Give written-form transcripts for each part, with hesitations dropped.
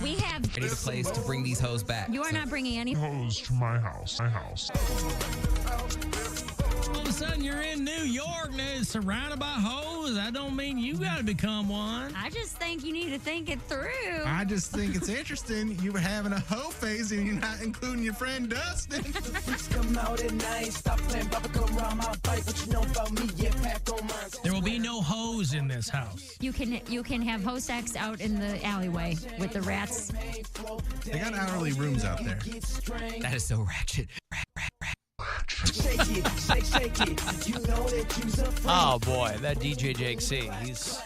We have... I need a place to bring these hoes back. You are not bringing any hoes to my house. All of a sudden, you're in New York and it's surrounded by hoes. That don't mean you got to become one. I just think you need to think it through. I just think it's interesting. You were having a hoe phase and you're not including your friend Dustin. There will be no hoes in this house. You can have hoe sex out in the alleyway with the rats. They got hourly rooms out there. That is so ratchet. Oh boy, that DJ Jake C. He's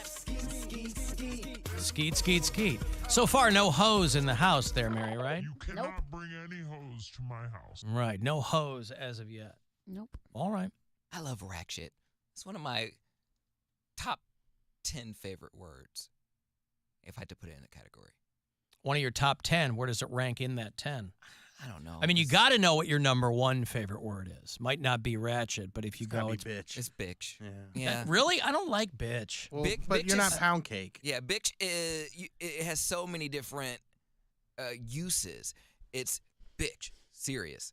skeet. So far, no hoes in the house there, Mary, right? You cannot bring any hoes to my house. Right, no hoes as of yet. Nope. All right. I love ratchet. It's one of my top 10 favorite words, if I had to put it in a category. One of your top 10, where does it rank in that 10? I don't know. I mean, you got to know what your number one favorite word is. Might not be ratchet, but if you go, it's bitch. It's bitch. Yeah. Really? I don't like bitch. Well, Bitch but you're not is- Poundcake. Yeah, bitch is, it has so many different uses. It's bitch, serious.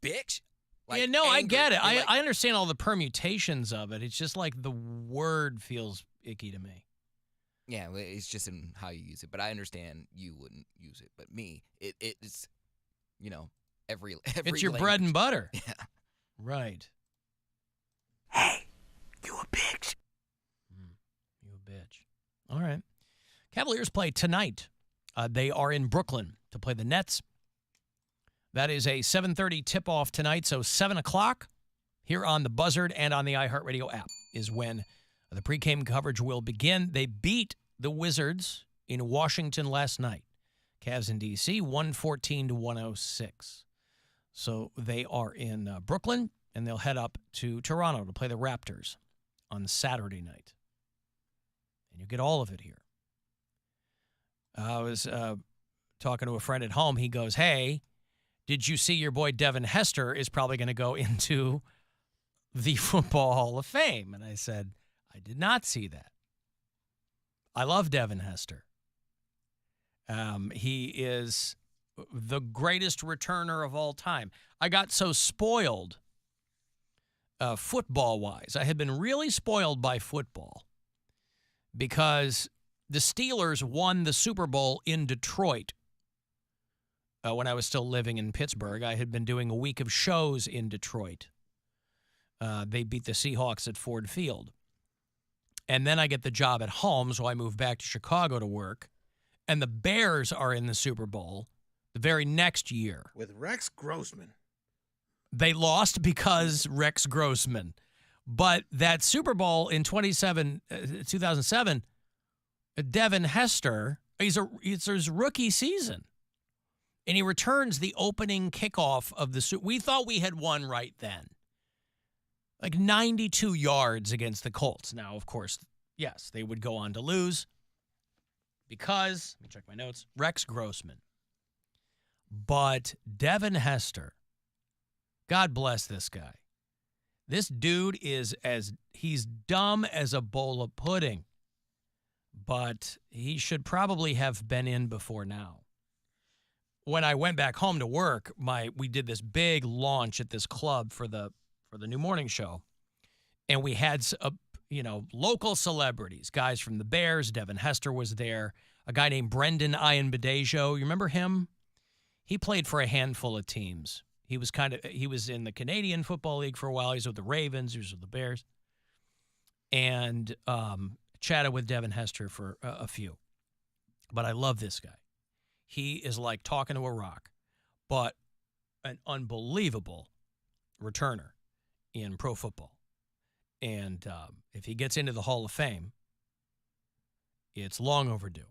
Bitch? Like yeah, no, I angry. get it. Like- I understand all the permutations of it. It's just like the word feels icky to me. Yeah, well, it's just in how you use it. But I understand you wouldn't use it. But me, it's, you know, every It's your language. bread and butter. Yeah. Right. Hey, you a bitch. You a bitch. All right. Cavaliers play tonight. They are in Brooklyn to play the Nets. That is a 7:30 tip-off tonight, so 7 o'clock here on the Buzzard and on the iHeartRadio app is when the pregame coverage will begin. They beat the Wizards in Washington last night. Cavs in D.C., 114-106. So they are in Brooklyn, and they'll head up to Toronto to play the Raptors on Saturday night. And you get all of it here. I was talking to a friend at home. He goes, hey, did you see your boy Devin Hester is probably going to go into the Football Hall of Fame? And I said, I did not see that. I love Devin Hester. He is the greatest returner of all time. I got so spoiled football-wise. I had been really spoiled by football because the Steelers won the Super Bowl in Detroit. When I was still living in Pittsburgh, I had been doing a week of shows in Detroit. They beat the Seahawks at Ford Field. And then I get the job at home, so I move back to Chicago to work. And the Bears are in the Super Bowl the very next year. With Rex Grossman. They lost because Rex Grossman. But that Super Bowl in 2007, Devin Hester, it's his rookie season. And he returns the opening kickoff of the – we thought we had won right then. Like 92 yards against the Colts. Now, of course, yes, they would go on to lose because – let me check my notes – Rex Grossman. But Devin Hester, God bless this guy. This dude is he's dumb as a bowl of pudding. But he should probably have been in before now. When I went back home to work, we did this big launch at this club for the new morning show, and we had local celebrities, guys from the Bears. Devin Hester was there. A guy named Brendan Ianbadejo. You remember him? He played for a handful of teams. He was in the Canadian Football League for a while. He was with the Ravens. He was with the Bears, and chatted with Devin Hester for a few. But I love this guy. He is like talking to a rock, but an unbelievable returner in pro football. And if he gets into the Hall of Fame, it's long overdue.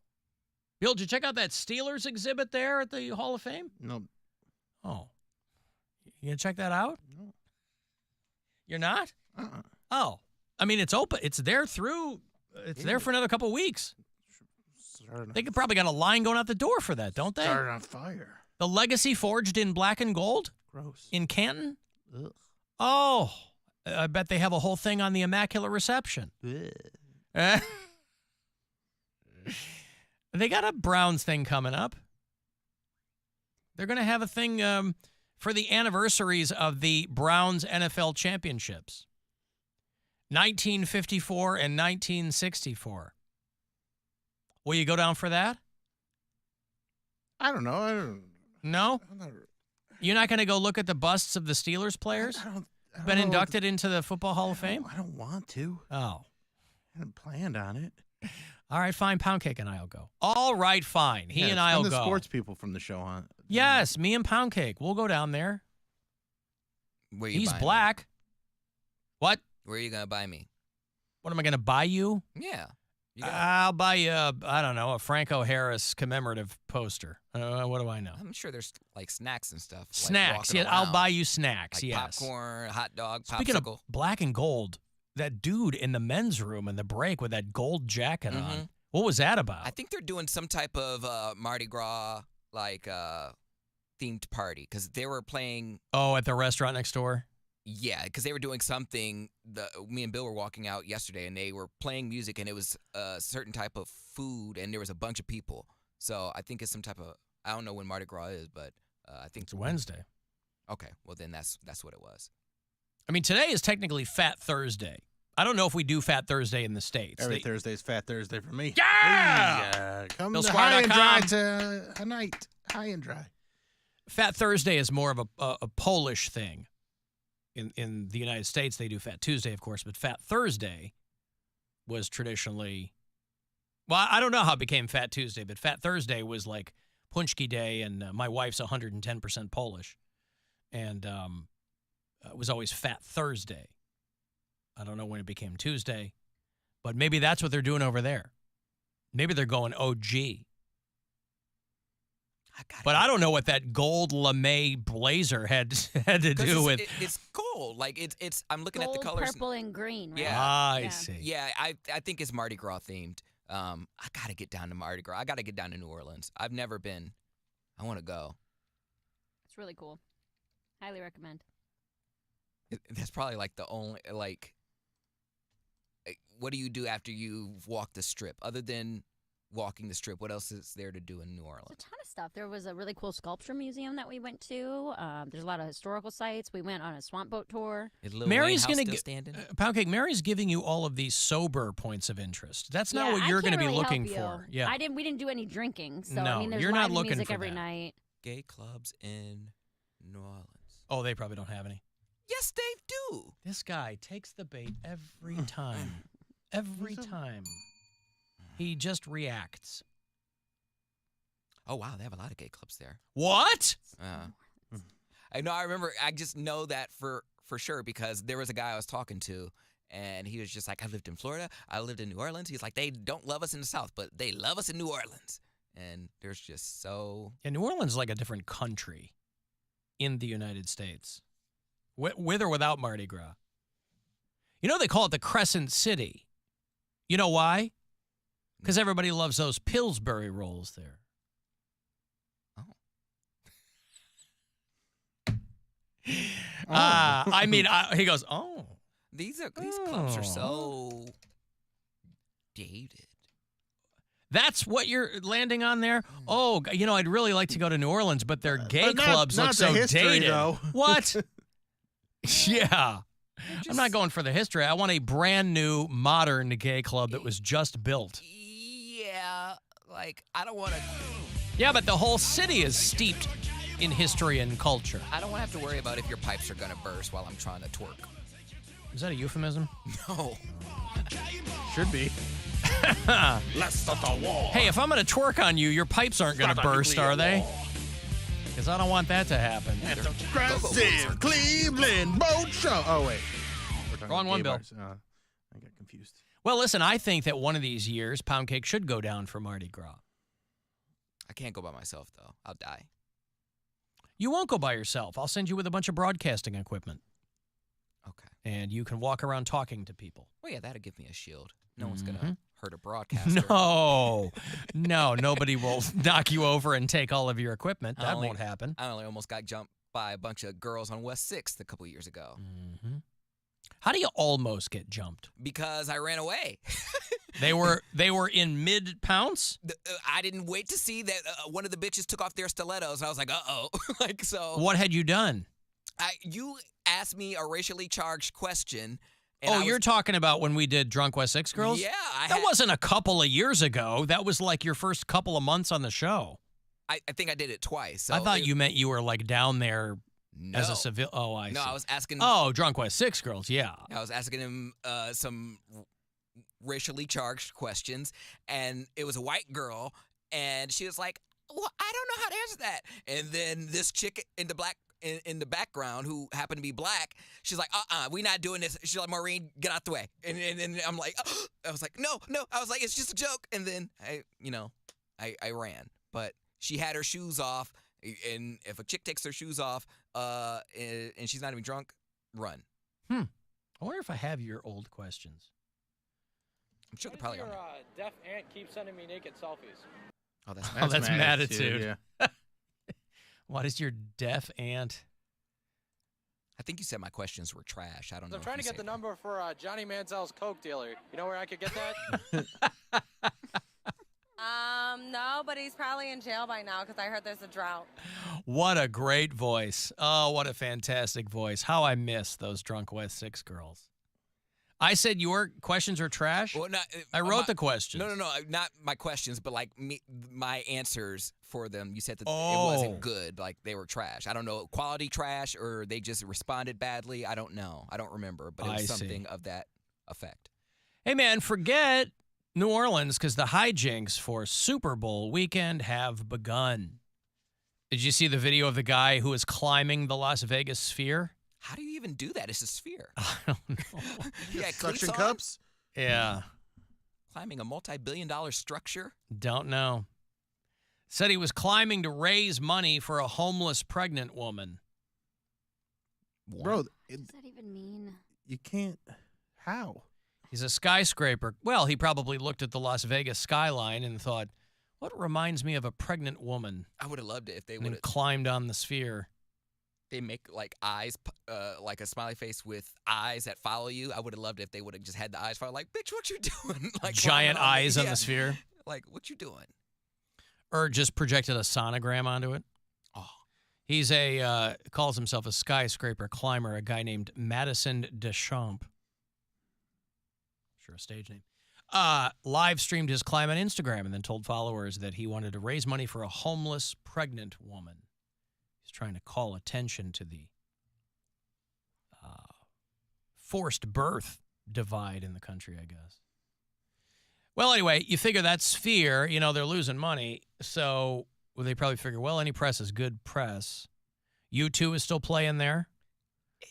Bill, did you check out that Steelers exhibit there at the Hall of Fame? No. Oh. You going to check that out? No. You're not? Uh-uh. Oh. I mean, it's open. It's there for another couple of weeks. They could probably got a line going out the door for that, don't they? Started on fire. The legacy forged in black and gold? Gross. In Canton? Ugh. Oh, I bet they have a whole thing on the Immaculate Reception. They got a Browns thing coming up. They're going to have a thing for the anniversaries of the Browns NFL championships. 1954 and 1964. Will you go down for that? I don't know. No? I'm not, You're not going to go look at the busts of the Steelers players? I don't Been know. inducted into the Football Hall of Fame? I don't want to. Oh. I hadn't planned on it. All right, fine. Poundcake and I'll go. All right, fine. He and I'll the go. sports people from the show on. Yes, me and Poundcake. We'll go down there. Where you He's buying black. What? Me? Where are you gonna buy me? What am I going to buy you? Yeah. You got- I'll buy you, a Franco Harris commemorative poster. What do I know? I'm sure there's like snacks and stuff. like, Snacks. walking Yeah, I'll around, buy you snacks. like yes. popcorn, hot dog, Speaking popsicle. of black and gold, that dude in the men's room in the break with that gold jacket on. What was that about? I think they're doing some type of Mardi Gras like themed party because they were playing. Oh, at the restaurant next door? Yeah, because they were doing something. Me and Bill were walking out yesterday, and they were playing music, and it was a certain type of food, and there was a bunch of people. So I think it's some type of. I don't know when Mardi Gras is, but I think It's Wednesday. Okay, well then that's what it was. I mean, today is technically Fat Thursday. I don't know if we do Fat Thursday in the States. Every Thursday's Fat Thursday for me. Yeah! Come Bill to High and Dry Squire.com. to a night. High and Dry. Fat Thursday is more of a Polish thing. In the United States, they do Fat Tuesday, of course, but Fat Thursday was traditionally. Well, I don't know how it became Fat Tuesday, but Fat Thursday was like Punchki Day, and my wife's 110% Polish, and it was always Fat Thursday. I don't know when it became Tuesday, but maybe that's what they're doing over there. Maybe they're going OG. But I don't know what that gold lame blazer had to do with. It's gold. Like it's. I'm looking Gold, at the colors. purple, and green, right? Yeah. I see. Yeah, I think it's Mardi Gras themed. I gotta get down to Mardi Gras. I gotta get down to New Orleans. I've never been. I want to go. It's really cool. Highly recommend. That's probably like the only like. What do you do after you walk the strip? Other than walking the strip, what else is there to do in New Orleans? There's a ton of stuff. There was a really cool sculpture museum that we went to. There's a lot of historical sites. We went on a swamp boat tour. Is Lil Mary's Wayne going house to still standing? Poundcake. Mary's giving you all of these sober points of interest. That's not what you're going to be looking for. Yeah, We didn't do any drinking. So No, I mean, there's you're not live looking music for every that. night. Gay clubs in New Orleans. Oh, they probably don't have any. Yes, they do. This guy takes the bait every time. Every time. He just reacts. Oh wow, they have a lot of gay clubs there. What? I know. I remember. I just know that for sure because there was a guy I was talking to, and he was just like, "I lived in Florida. I lived in New Orleans." He's like, "They don't love us in the South, but they love us in New Orleans." And there's just so. Yeah, New Orleans is like a different country in the United States, with or without Mardi Gras. You know they call it the Crescent City. You know why? Because everybody loves those Pillsbury rolls there. I mean, he goes, oh. These clubs are so dated. That's what you're landing on there? Oh, I'd really like to go to New Orleans, but their gay But clubs not look the so history, dated. though. What? Yeah. I'm not going for the history. I want a brand new, modern gay club that was just built. Yeah, like I don't want to. Yeah, but the whole city is steeped in history and culture. I don't want to have to worry about if your pipes are gonna burst while I'm trying to twerk. Is that a euphemism? No. Should be. Let's start the war. Hey, if I'm going to twerk on you, your pipes aren't going to burst, are they? Because I don't want that to happen. Crescent Cleveland Boat Show. Oh, wait. We're talking Wrong one, gay Bill. bars. I got confused. Well, listen, I think that one of these years, Poundcake should go down for Mardi Gras. I can't go by myself though. I'll die. You won't go by yourself. I'll send you with a bunch of broadcasting equipment. Okay. And you can walk around talking to people. Well, yeah, that'll give me a shield. No one's gonna hurt a broadcaster. No, nobody will knock you over and take all of your equipment. That won't happen. I only almost got jumped by a bunch of girls on West 6th a couple years ago. How do you almost get jumped? Because I ran away. They were in mid pounce. I didn't wait to see that one of the bitches took off their stilettos. And I was like, uh-oh. Like, so. What had you done? You asked me a racially charged question. And You're talking about when we did Drunk West Six Girls? Yeah. That wasn't a couple of years ago. That was like your first couple of months on the show. I think I did it twice. So I thought you meant you were like down there as a civil. Oh, I see. No, I was asking. Oh, Drunk West Six Girls, yeah. I was asking him some racially charged questions, and it was a white girl, and she was like, well, I don't know how to answer that. And then this chick in the background who happened to be black, she's like, we're not doing this. She's like, Maureen, get out the way. And I'm like, I was like, no. I was like, it's just a joke. And then I ran. But she had her shoes off, and if a chick takes her shoes off and she's not even drunk, run. I wonder if I have your old questions. I'm sure they're probably on your there. deaf aunt keeps sending me naked selfies? Oh, that's That's Mattitude. Yeah. What is your deaf aunt? I think you said my questions were trash. I don't know. I'm trying to get the number for Johnny Manziel's Coke dealer. You know where I could get that? No, but he's probably in jail by now because I heard there's a drought. What a great voice. Oh, what a fantastic voice. How I miss those Drunk West Six Girls. I said your questions are trash? Well, I wrote the questions. No, not my questions, but like my answers for them. You said that it wasn't good, like they were trash. I don't know, quality trash, or they just responded badly. I don't know. I don't remember, but it was something of that effect. Hey, man, forget New Orleans because the hijinks for Super Bowl weekend have begun. Did you see the video of the guy who was climbing the Las Vegas Sphere? How do you even do that? It's a sphere. I don't know. Yeah, Suction cleats on, cups? Yeah. climbing a multi-billion-dollar structure. Don't know. Said he was climbing to raise money for a homeless pregnant woman. Bro, What does that even mean? you can't. How? He's a skyscraper. Well, he probably looked at the Las Vegas skyline and thought, what reminds me of a pregnant woman? I would have loved it if they And would then have. climbed on the sphere. They make like eyes, like a smiley face with eyes that follow you. I would have loved it if they would have just had the eyes follow. Like, bitch, what you doing? Like Giant climbing eyes on yeah. the sphere. Like, what you doing? Or just projected a sonogram onto it. Oh, He's calls himself a skyscraper climber, a guy named Madison Deschamps. Sure, a stage name. Live streamed his climb on Instagram and then told followers that he wanted to raise money for a homeless pregnant woman. He's trying to call attention to the forced birth divide in the country, I guess. Well, anyway, you figure that Sphere, they're losing money, so they probably figure, well, any press is good press. U2 is still playing there.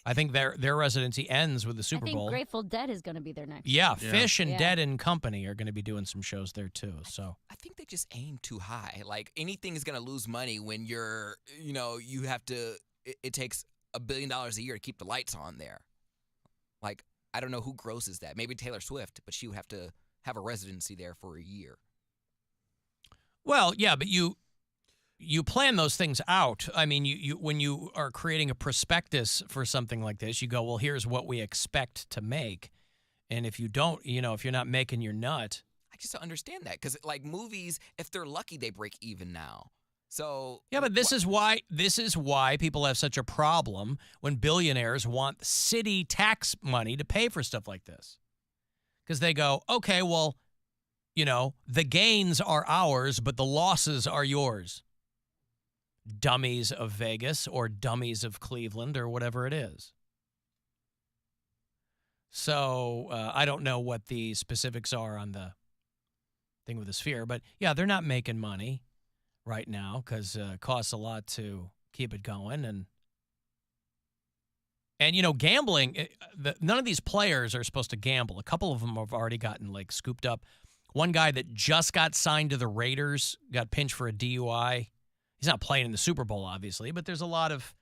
I think their residency ends with the Super I think Bowl. Grateful Dead is going to be there next. Yeah, Fish and Yeah. Dead and Company are going to be doing some shows there too. So I think they just aim too high. Like anything is gonna lose money when you're, you have to. It takes $1 billion a year to keep the lights on there. Like I don't know who grosses that. Maybe Taylor Swift, but she would have to have a residency there for a year. well, yeah, but you plan those things out. I mean, you when you are creating a prospectus for something like this, you go, well, here's what we expect to make. And if you don't, if you're not making your nut. I just don't understand that because like movies, if they're lucky, they break even now. So Yeah, but this is why people have such a problem when billionaires want city tax money to pay for stuff like this. Because they go, okay, well, the gains are ours, but the losses are yours. Dummies of Vegas or dummies of Cleveland or whatever it is. So I don't know what the specifics are on the thing with the Sphere, but yeah, they're not making money right now because it costs a lot to keep it going. And gambling, none of these players are supposed to gamble. A couple of them have already gotten scooped up. One guy that just got signed to the Raiders got pinched for a DUI. He's not playing in the Super Bowl, obviously, but there's a lot of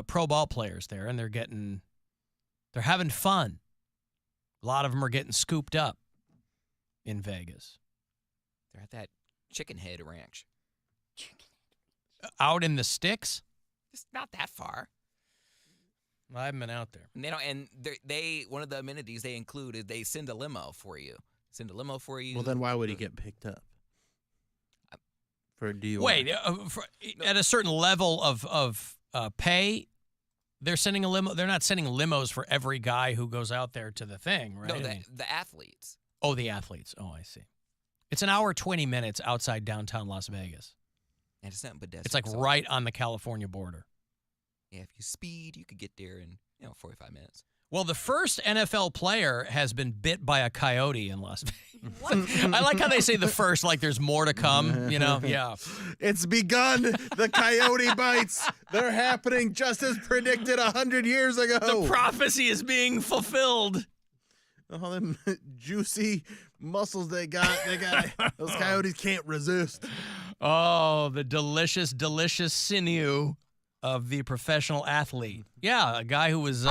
pro ball players there, and they're having fun. A lot of them are getting scooped up in Vegas. they're at that Chicken Head Ranch. Out in the sticks? It's not that far. I haven't been out there. And they don't. And they one of the amenities they include is they send a limo for you. Well, then why would he get picked up? For DUI? Wait, at a certain level of No, pay, they're sending a limo. They're not sending limos for every guy who goes out there to the thing, right? No, I mean- the athletes. Oh, the athletes. Oh, I see. It's an hour, 20 minutes outside downtown Las Vegas. And it's not pedestrian. It's like so- right on the California border. Yeah, if you speed, you could get there in 45 minutes. Well, the first NFL player has been bit by a coyote in Las Vegas. I like how they say the first, like there's more to come, Yeah. It's begun. The coyote bites. They're happening just as predicted 100 years ago. The prophecy is being fulfilled. All them juicy muscles they got. Those coyotes can't resist. Oh, the delicious, delicious sinew of the professional athlete. Yeah, a guy who was...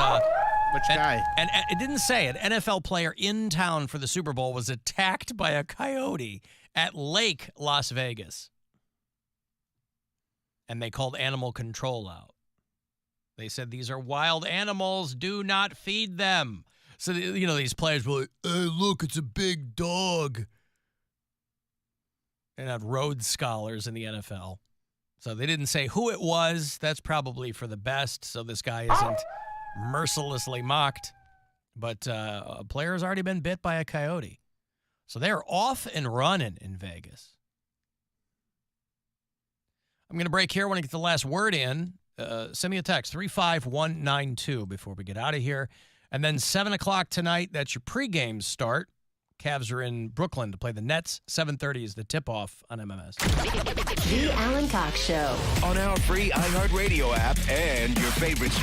Which guy? And it didn't say it. NFL player in town for the Super Bowl was attacked by a coyote at Lake Las Vegas. And they called animal control out. They said, these are wild animals. Do not feed them. So, these players were like, hey, look, it's a big dog. They're not Rhodes scholars in the NFL. So they didn't say who it was. That's probably for the best. So this guy isn't mercilessly mocked. But a player has already been bit by a coyote. So they're off and running in Vegas. I'm going to break here. I want to get the last word in. Send me a text, 35192, before we get out of here. And then 7 o'clock tonight, that's your pregame start. Cavs are in Brooklyn to play the Nets. 7:30 is the tip-off on MMS. The Alan Cox Show. On our free iHeartRadio app and your favorite smart